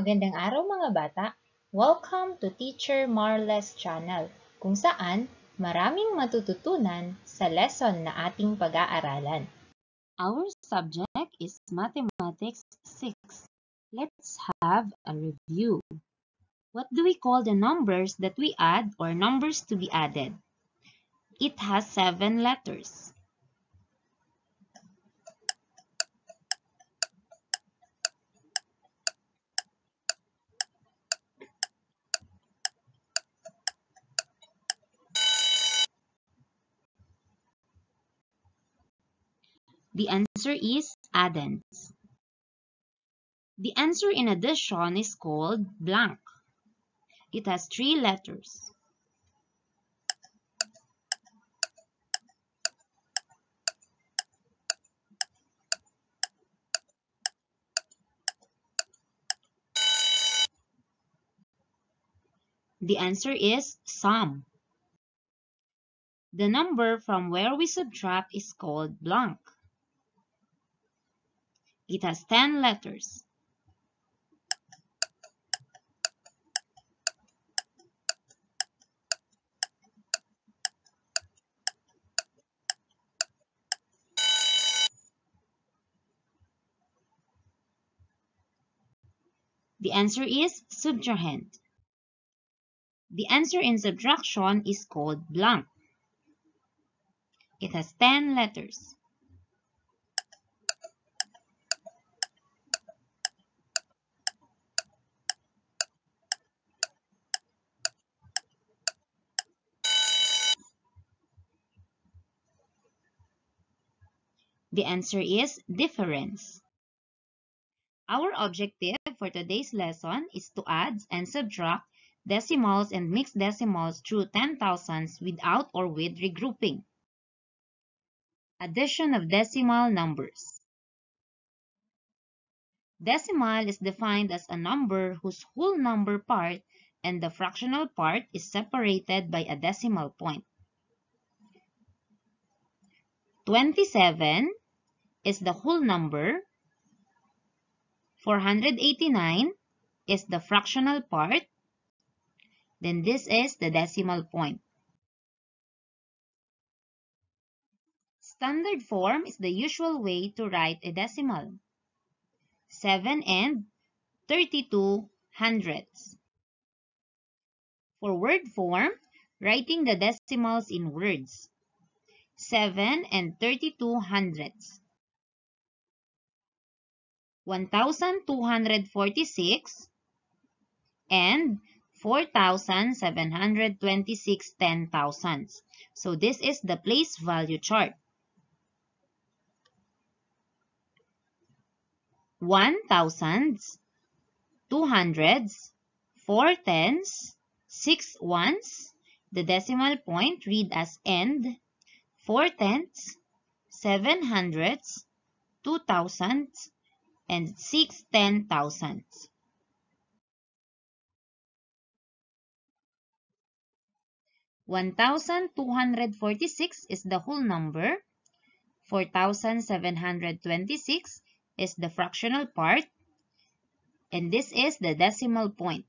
Magandang araw mga bata! Welcome to Teacher Marles Channel, kung saan maraming matututunan sa lesson na ating pag-aaralan. Our subject is Mathematics 6. Let's have a review. What do we call the numbers that we add or numbers to be added? It has 7 letters. The answer is addends. The answer in addition is called blank. It has 3 letters. The answer is sum. The number from where we subtract is called blank. It has 10 letters. The answer is subtrahend. The answer in subtraction is called blank. It has 10 letters. The answer is difference. Our objective for today's lesson is to add and subtract decimals and mixed decimals through 10,000s without or with regrouping. Addition of decimal numbers. Decimal is defined as a number whose whole number part and the fractional part is separated by a decimal point. 27 is the whole number. 489 is the fractional part. Then this is the decimal point. Standard form is the usual way to write a decimal. 7 and 32 hundredths. For word form, writing the decimals in words. 7 and 32 hundredths. 1,246 and 4,726 ten-thousandths. So this is the place value chart. 1 thousands, 2 hundreds, 4 tens, 6 ones. The decimal point read as end. 4 tenths, 7 hundredths, 2 thousandths, and 6 ten-thousandths. 1,246 is the whole number. 4,726 is the fractional part. And this is the decimal point.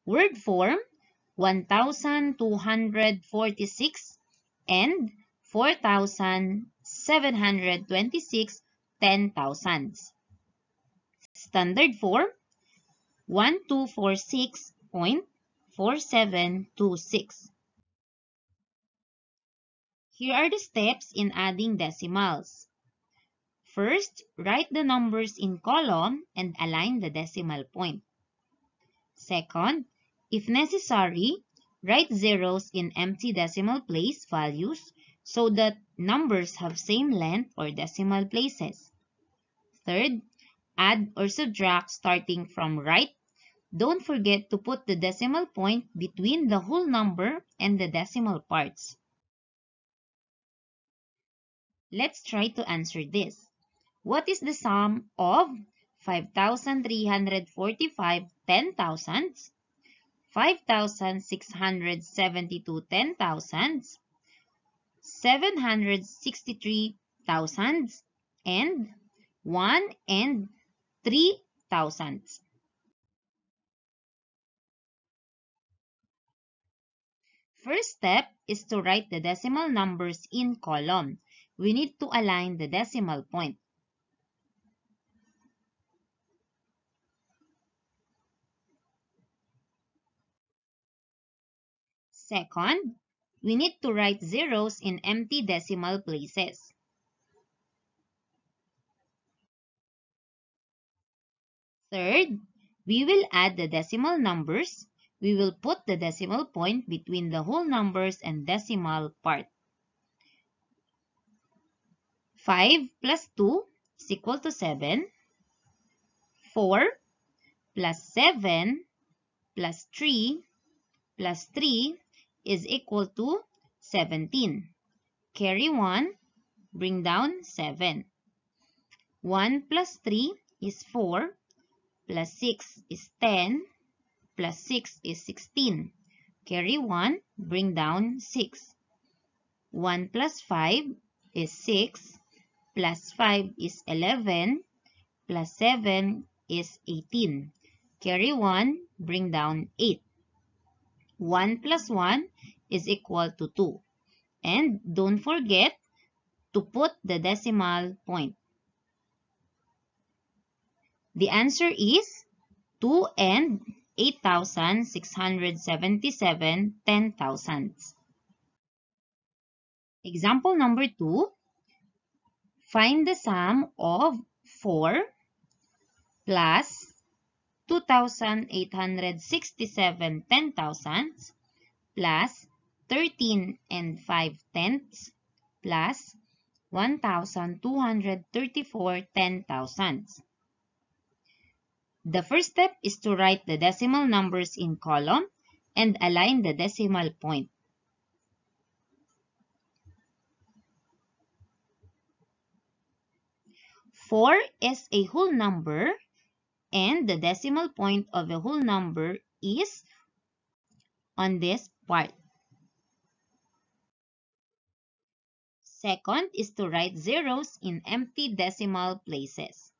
Word form, 1,246 and 4,726 ten-thousandths. Standard form, 1246.4726. Here are the steps in adding decimals. First, write the numbers in column and align the decimal point. Second, if necessary, write zeros in empty decimal place values so that numbers have same length or decimal places. Third, add or subtract starting from right. Don't forget to put the decimal point between the whole number and the decimal parts. Let's try to answer this. What is the sum of 5,345 ten-thousandths, 5,672 ten-thousandths, 763 thousandths, and 1 and 3 thousandths? first step is to write the decimal numbers in column. We need to align the decimal point. Second, we need to write zeros in empty decimal places. Third, we will add the decimal numbers. We will put the decimal point between the whole numbers and decimal part. 5 plus 2 is equal to 7. 4 plus 7 plus 3 plus 3 is equal to 17. Carry 1, bring down 7. 1 plus 3 is 4, plus 6 is 10, plus 6 is 16. Carry 1, bring down 6. 1 plus 5 is 6, plus 5 is 11, plus 7 is 18. Carry 1, bring down 8. 1 plus 1 is equal to 2. And don't forget to put the decimal point. The answer is 2 and 8,677 10,000ths. Example number 2. Find the sum of 4 plus 2,867 10,000ths plus 13 and 5/10ths plus 1,234 10,000ths. The first step is to write the decimal numbers in column and align the decimal point. Four is a whole number and the decimal point of a whole number is on this part. Second is to write zeros in empty decimal places.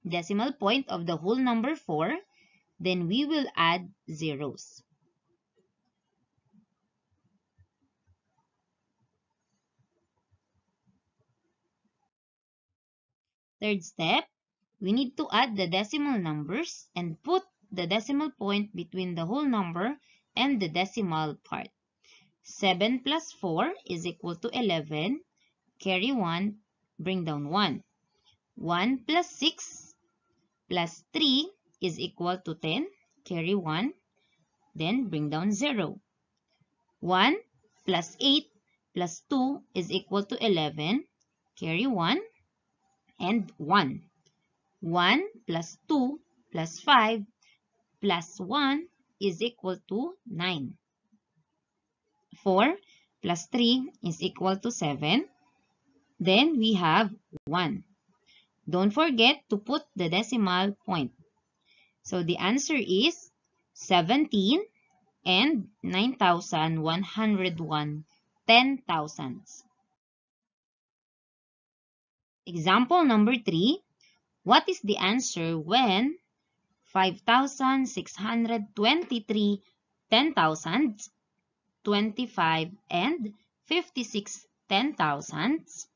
Decimal point of the whole number 4, then we will add zeros. Third step, we need to add the decimal numbers and put the decimal point between the whole number and the decimal part. 7 plus 4 is equal to 11. Carry 1, bring down 1. 1 plus 6 plus 3 is equal to 10. Carry 1, then bring down 0. 1 plus 8 plus 2 is equal to 11. Carry 1 and 1. 1 plus 2 plus 5 plus 1 is equal to 9. 4 plus 3 is equal to 7. Then we have 1. Don't forget to put the decimal point. So the answer is 17 and 9,101 10,000ths. Example number 3. What is the answer when 5,623 10,000ths, 25 and 56 10,000ths,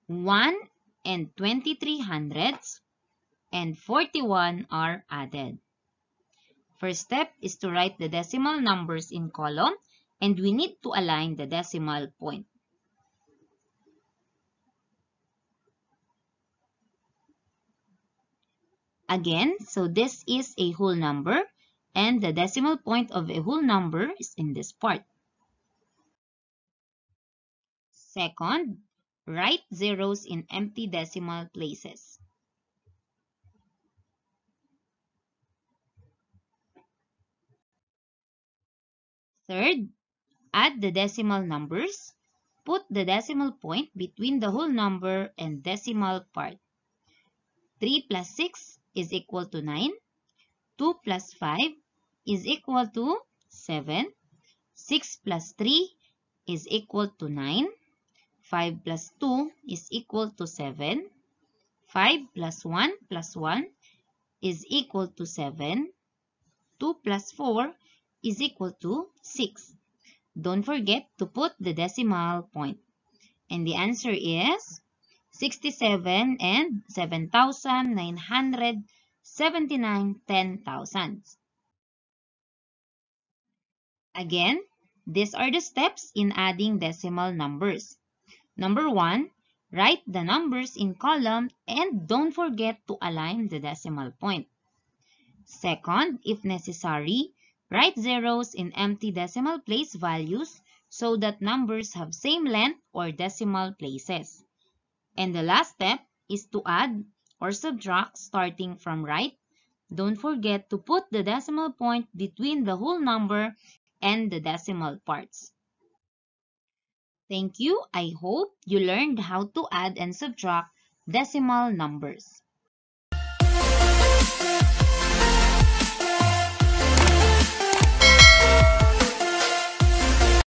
1 and 23 hundredths, and 41 are added? First step is to write the decimal numbers in column and we need to align the decimal point. Again, so this is a whole number and the decimal point of a whole number is in this part. Second, write zeros in empty decimal places. Third, add the decimal numbers. Put the decimal point between the whole number and decimal part. 3 plus 6 is equal to 9. 2 plus 5 is equal to 7. 6 plus 3 is equal to 9. 5 plus 2 is equal to 7. 5 plus 1 is equal to 7. 2 plus 4 is equal to 6. don't forget to put the decimal point. And the answer is 67 and 7,979 10,000. Again, these are the steps in adding decimal numbers. Number 1, write the numbers in column and don't forget to align the decimal point. Second, if necessary, write zeros in empty decimal place values so that numbers have same length or decimal places. And the last step is to add or subtract starting from right. Don't forget to put the decimal point between the whole number and the decimal parts. Thank you. I hope you learned how to add and subtract decimal numbers.